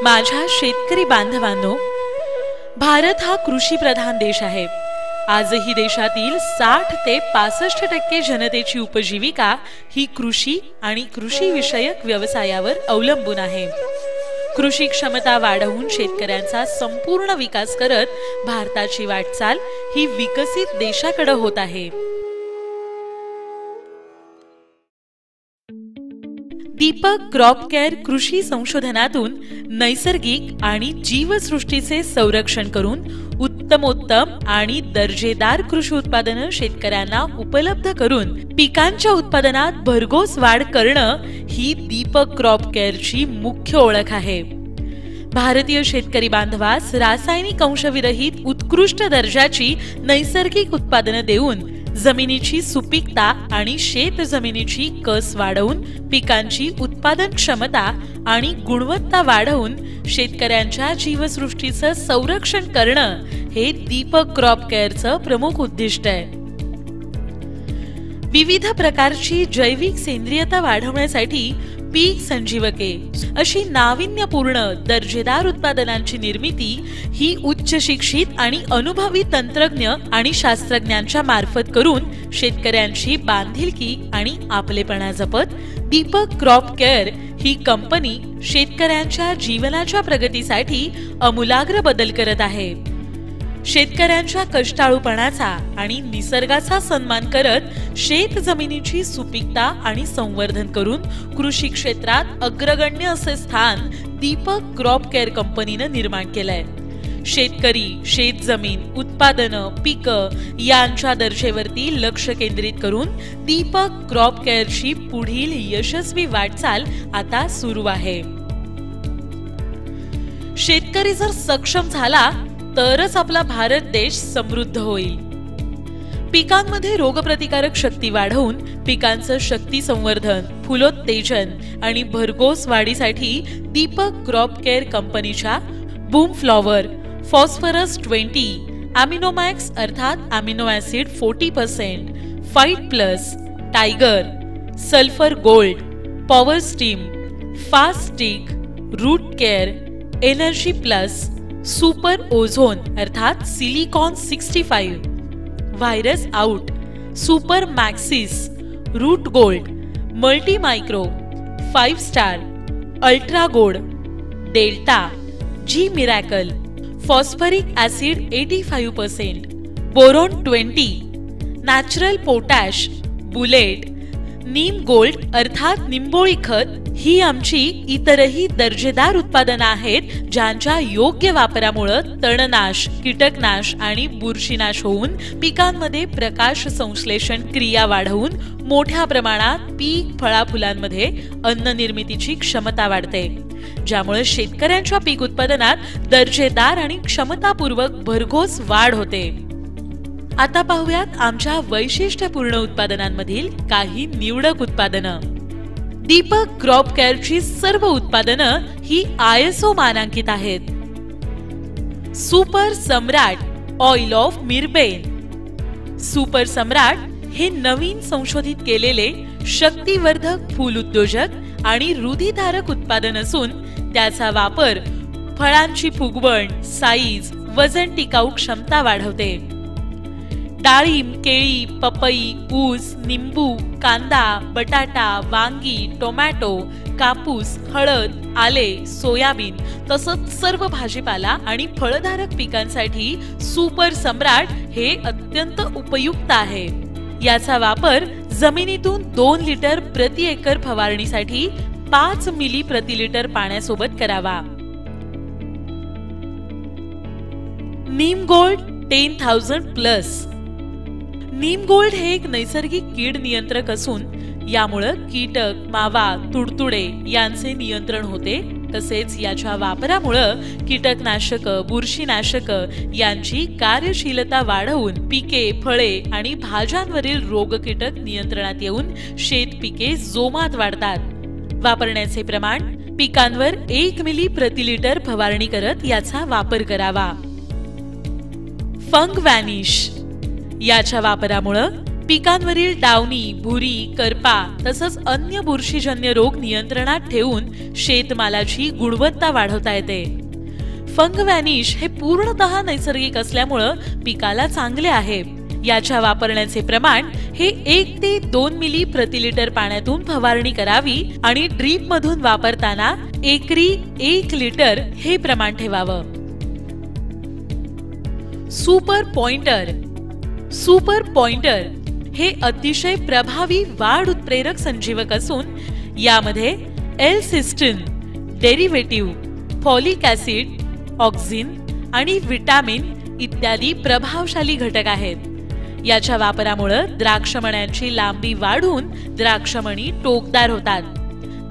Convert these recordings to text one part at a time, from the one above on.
माझ्या शेतकरी बांधवांनो, भारत हा कृषीप्रधान देश आहे। आजही देशातील 60 ते 65% जनतेची उपजीविका ही कृषी आणि कृषी विषयक व्यवसायावर अवलंबून आहे। कृषी क्षमता वाढवून शेतकऱ्यांचा संपूर्ण विकास करत भारताची वाटचाल ही विकसित देशाकडे होत आहे। दीपक क्रॉप केअर कृषी संशोधनातून नैसर्गिक आणि जीवसृष्टीचे संरक्षण करून उत्तमोत्तम आणि दर्जेदार कृषी उत्पादने शेतकऱ्यांना उपलब्ध करून पिकांच्या उत्पादनात भरघोस वाढ करणं ही दीपक क्रॉप केअरची मुख्य ओळख आहे। भारतीय शेतकरी बांधवास रासायनिक अंशविरहित उत्कृष्ट दर्जाची नैसर्गिक उत्पादने देऊन जमिनीची सुपीकता आणि शेत जमिनीची कस वाढवून पिकांची उत्पादन क्षमता आणि गुणवत्ता वाढवून शेतकऱ्यांच्या जीवसृष्टीचे संरक्षण करणं हे दीपक क्रॉप केअरचं प्रमुख उद्दिष्ट आहे। विविध प्रकारची जैविक सेंद्रियता वाढवण्यासाठी पीक संजीवके अशी नाविन्यपूर्ण दर्जेदार उत्पादनांची निर्मिती ही उच्च शिक्षित आणि अनुभवी तंत्रज्ञ आणि शास्त्रज्ञांच्या मार्फत करून शेतकऱ्यांची बांधिलकी आणि आपलेपणा जपत दीपक क्रॉप केअर ही कंपनी शेतकऱ्यांच्या जीवनाच्या प्रगतीसाठी आमूलाग्र बदल करत आहे। शेतकऱ्यांच्या कष्टाळूपणाचा आणि निसर्गाचा सन्मान करत शेत जमिनीची सुपीकता आणि संवर्धन करून कृषी क्षेत्रात अग्रगण्य असे स्थान दीपक क्रॉप केअर कंपनीने निर्माण केलंय। शेतकरी, शेतजमीन, उत्पादनं, पिकं यांच्या दर्जेवरती लक्ष केंद्रित करून दीपक क्रॉप केअरची पुढील यशस्वी वाटचाल आता सुरू आहे। शेतकरी जर सक्षम झाला तरच आपला भारत देश समृद्ध होईल। पिकांमध्ये रोगप्रतिकारक शक्ती वाढवून पिकांचं शक्ती संवर्धन, फुलोत्तेजन आणि भरघोस वाढीसाठी दीपक क्रॉप केअर कंपनीच्या बूम फ्लॉवर, फॉस्फरस 20, अमिनोमॅक्स अर्थात amino acid 40%, fight plus, tiger, sulphur gold, power steam, fast stick, root care, energy plus, super ozone अर्थात silicon 65, virus out, super maxis, root gold, multi micro, 5 star, ultra gold, delta, G miracle, phosphoric acid 85%, boron 20, natural potash, bullet, neem gold अर्थात निंबोळी खत ही आमची इतरही दर्जेदार उत्पादनं आहेत ज्यांच्या योग्य वापरामुळे तणनाश, कीटकनाश आणि बुरशीनाश होऊन पिकांमध्ये प्रकाश संश्लेषण क्रिया वाढवून मोठ्या प्रमाणात पीक फळाफुलांमध्ये अन्न निर्मितीची क्षमता वाढते, ज्यामुळे शेतकऱ्यांच्या पीक उत्पादनात दर्जेदार आणि क्षमतापूर्वक भरघोस वाढ होते। आता पाहूयात आमच्या वैशिष्ट्यपूर्ण उत्पादनांमधील काही निवडक उत्पादनं। दीपक क्रॉप केअरची सर्व उत्पादनं ही ISO मानांकित आहेत। सुपर सम्राट ऑइल ऑफ मिरबेन। सुपर सम्राट हे नवीन संशोधित केलेले शक्तिवर्धक फूल उद्योजक आणि रुधिधारक उत्पादन असून त्याचा वापर फळांची फुगवण, साईज, वजन टिकाऊ क्षमता वाढवते। डाळिंब, केळी, पपई, ऊस, निंबू, कांदा, बटाटा, वांगी, टोमॅटो, कापूस, हळद, आले, सोयाबीन तसंच सर्व भाजीपाला आणि फळधारक पिकांसाठी सुपर सम्राट हे अत्यंत उपयुक्त आहे। याचा वापर जमिनीतून 2 लिटर प्रति एकर फवारणीसाठी 5 मिली प्रति लिटर पाण्यासोबत करावा। नीम गोल्ड 10,000 प्लस। नीम गोल्ड हे एक नैसर्गिक कीड नियंत्रक असून यामुळे कीटक, मावा, तुडतुडे यांचे नियंत्रण होते। तसेच याच्या वापरामुळे कीटकनाशक, बुरशीनाशक यांची कार्यशीलता वाढवून पिके, फळे आणि भाज्यांवरील रोगकीटक नियंत्रणात येऊन शेतपिके जोमात वाढतात। वापरण्याचे प्रमाण पिकांवर 1 मिली प्रति लिटर फवारणी करत याचा वापर करावा। फंग वॅनिश याच्या वापरामुळे पिकांवरील डावणी, भुरी, करपा तसंच अन्य बुरशीजन्य रोग नियंत्रणात ठेवून शेतमालाची गुणवत्ता वाढवता येते. फंग व्हॅनिश हे पूर्णतः नैसर्गिक असल्यामुळे पिकाला चांगले आहे. याच्या वापरण्याचे प्रमाण हे 1 ते 2 मिली प्रति लिटर पाण्यातून फवारणी करावी आणि ड्रीप मधून वापरताना एकरी 1 लिटर हे प्रमाण ठेवावं. सुपर पॉइंटर हे अतिशय प्रभावी वाढ उत्प्रेरक संजीवक असून यामध्ये L-cysteine, derivative, folic acid, auxin आणि विटामिन इत्यादी प्रभावशाली घटक आहेत. याच्या वापरामुळे द्राक्षमण्यांची लांबी वाढून द्राक्षमणी टोकदार होतात.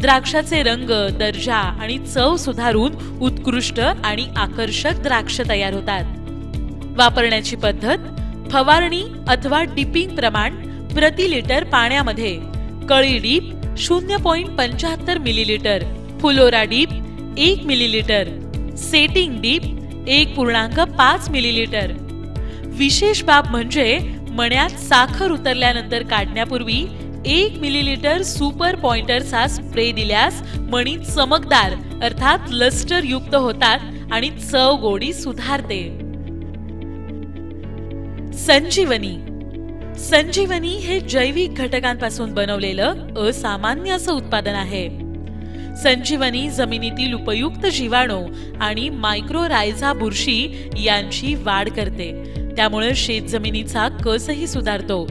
द्राक्षाचे रंग, दर्जा आणि चव सुधारून उत्कृष्ट आणि आकर्षक द्राक्ष तयार होतात. वापरण्याची पद्धत: फवारणी अथवा डिपिंग प्रमाण प्रति लिटर पाण्यामध्ये कळी डीप 0.75 मिलीलिटर, फुलोरा deep 1 millilitre, setting deep 1.5 millilitre. विशेष बाब म्हणजे मण्यात साखर उतरल्यानंतर काढण्यापूर्वी 1 मिलीलिटर सुपर पॉइंटरचा स्प्रे दिल्यास मणी चमकदार अर्थात लस्टर युक्त होतात आणि चव गोडी सुधारते. संजीवनी हे जैविक घटकांपासून बनवलेलं असामान्य असं उत्पादन आहे. संजीवनी जमिनीतील उपयुक्त जीवाणू आणि मायक्रोरायझा बुरशी यांची वाढ करते. त्यामुळे शेतजमिनीचा कसही सुधारतो.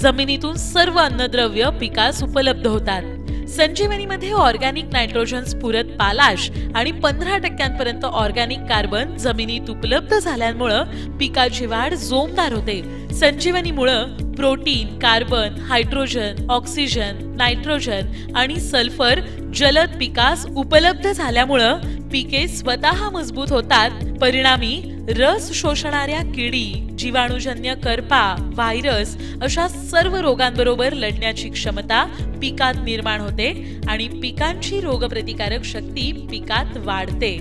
जमिनीतून सर्व अन्नद्रव्य पिकास उपलब्ध होतात. संजीवनीमध्ये ऑर्गॅनिक नायट्रोजन स्फुरत पालाश आणि 15% ऑर्गॅनिक कार्बन जमिनीत उपलब्ध झाल्यामुळे पिकाची वाढ जोमदार होते. संजीवनीमुळे protein, carbon, hydrogen, oxygen, nitrogen आणि सल्फर जलद पिकास उपलब्ध झाल्यामुळे पिके स्वतः मजबूत होतात. परिणामी रस शोषणाऱ्या किडी, जीवाणूजन्य करपा, व्हायरस अशा सर्व रोगांबरोबर लढण्याची क्षमता पिकात निर्माण होते आणि पिकांची रोगप्रतिकारक शक्ती पिकात वाढते.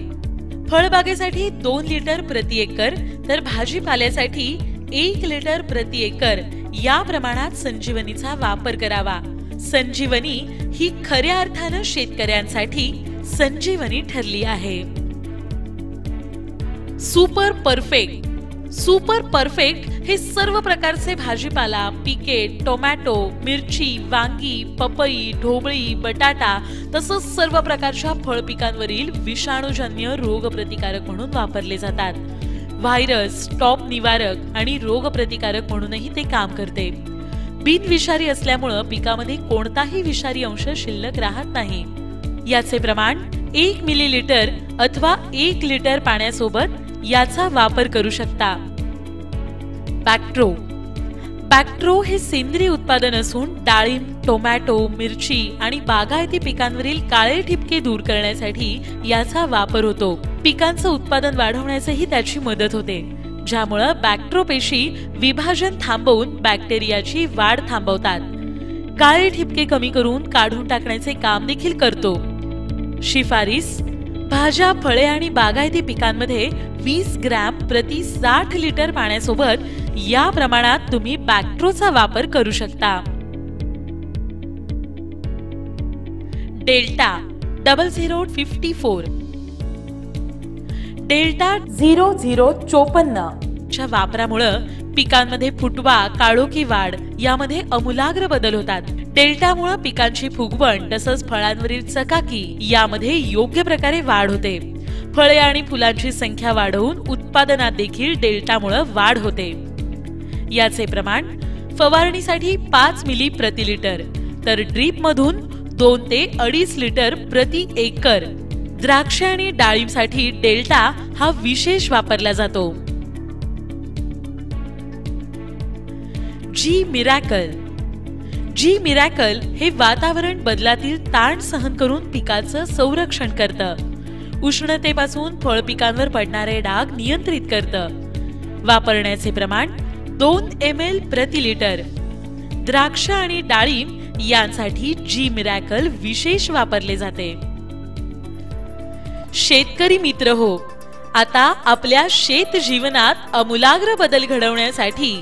फळबागेसाठी 2 लिटर प्रति एकर तर भाजीपाल्यासाठी 1 लिटर प्रति एकर या प्रमाणात संजीवनीचा वापर करावा. संजीवनी ही खऱ्या अर्थानं शेतकऱ्यांसाठी संजीवनी ठरली आहे. सुपर परफेक्ट हे सर्व प्रकारचे भाजीपाला पिके, टोमॅटो, मिरची, वांगी, पपई, ढोबळी, बटाटा तसंच सर्व प्रकारच्या फळ पिकांवरील विषाणूजन्य रोगप्रतिकारक म्हणून वापरले जातात. व्हायरस, टॉप निवारक आणि रोगप्रतिकारक म्हणूनही ते काम करते. बिनविषारी असल्यामुळे पिकामध्ये कोणताही विषारी अंश शिल्लक राहत नाही. याचे प्रमाण 1 मिलीलिटर अथवा 1 लिटर पाण्यासोबत याचा वापर करू शकता. बॅक्ट्रो हे सेंद्रिय उत्पादन असून डाळिंब, टोमॅटो, मिरची आणि बागायती पिकांवरील काळे ठिपके दूर करण्यासाठी याचा वापर होतो. पिकांचं उत्पादन वाढवण्यासही त्याची मदत होते, ज्यामुळे बॅक्ट्रो पेशी विभाजन थांबवून बॅक्टेरियाची वाढ थांबवतात. काळे ठिपके कमी करून काढून टाकण्याचे काम देखील करतो. शिफारस: भाज्या, फळे आणि बागायती पिकांमध्ये 20 ग्रॅम प्रति 60 लिटर पाण्यासोबत या प्रमाणात तुम्ही बॅक्ट्रोचा वापर करू शकता. डेल्टा 0054 च्या वापरामुळे पिकांमध्ये फुटवा, काळोखी वाढ यामध्ये आमूलाग्र बदल होतात. डेल्टामुळे पिकांची फुगवण तसंच फळांवरील चकाकी यामध्ये योग्य प्रकारे वाढ होते. फळे आणि फुलांची संख्या वाढवून उत्पादनात देखील डेल्टामुळे वाढ होते. याचे प्रमाण: फवारणीसाठी 5 मिली प्रति लिटर तर ड्रीप मधून 2 ते 2.5 लिटर प्रति एकर. द्राक्ष आणि डाळिंबसाठी डेल्टा हा विशेष वापरला जातो. जी मिरॅकल हे वातावरण बदलातील ताण सहन करून पिकाचं संरक्षण करतं. उष्णतेपासून फळ पिकांवर पडणारे डाग नियंत्रित करतं. वापरण्याचे प्रमाण 2 ml प्रति लिटर. द्राक्ष आणि डाळिंब यांसाठी जी मिरॅकल विशेष वापरले जाते. शेतकरी मित्र हो, आता आपल्या शेत जीवनात आमूलाग्र बदल घडवण्यासाठी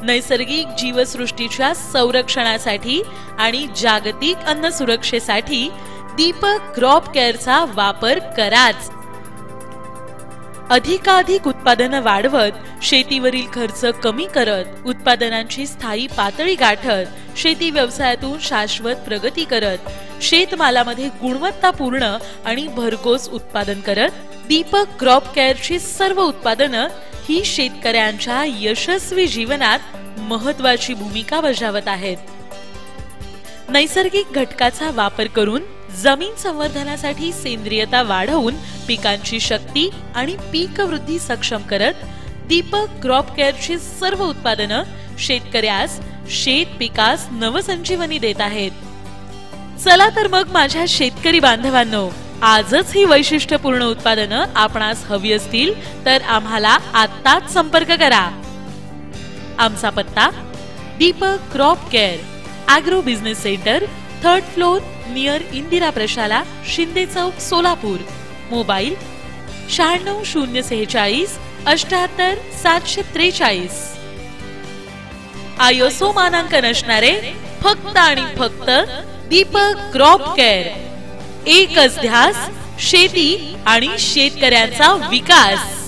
नैसर्गिक जीवसृष्टीच्या संरक्षणासाठी आणि जागतिक अन्न सुरक्षेसाठी दीपक क्रॉप केअरचा वापर कराच. अधिकाधिक उत्पादन वाढवत, शेतीवरील खर्च कमी करत, उत्पादनांची स्थायी पातळी गाठत, शेती व्यवसायातून शाश्वत प्रगती करत, शेतमालामध्ये गुणवत्तापूर्ण आणि भरघोस उत्पादन करत, दीपक क्रॉप केअरची सर्व उत्पादनं ही शेतकऱ्यांच्या यशस्वी जीवनात महत्त्वाची भूमिका बजावत आहेत. नैसर्गिक घटकाचा वापर करून जमीन संवर्धनासाठी सेंद्रियता वाढवून पिकांची शक्ती आणि पीक वृद्धी सक्षम करत, दीपक क्रॉप केअरची सर्व उत्पादनं शेतकऱ्यास शेत पिकास नवसंजीवनी देत आहेत. चला तर मग माझ्या शेतकरी बांधवांनो, आजच ही वैशिष्ट्यपूर्ण उत्पादनं आपणास हवी असतील तर आम्हाला आत्ताच संपर्क करा. आमचा पत्ता: Deepak crop care, agro business centre, 3rd floor, near Indira प्रशाला, शिंदे चौक, सोलापूर. मोबाईल 96 046 78 743. आयएसओ मानांकन असणारे फक्त आणि फक्त दीपक क्रॉप केअर. एकच ध्यास, शेती आणि शेतकऱ्यांचा विकास.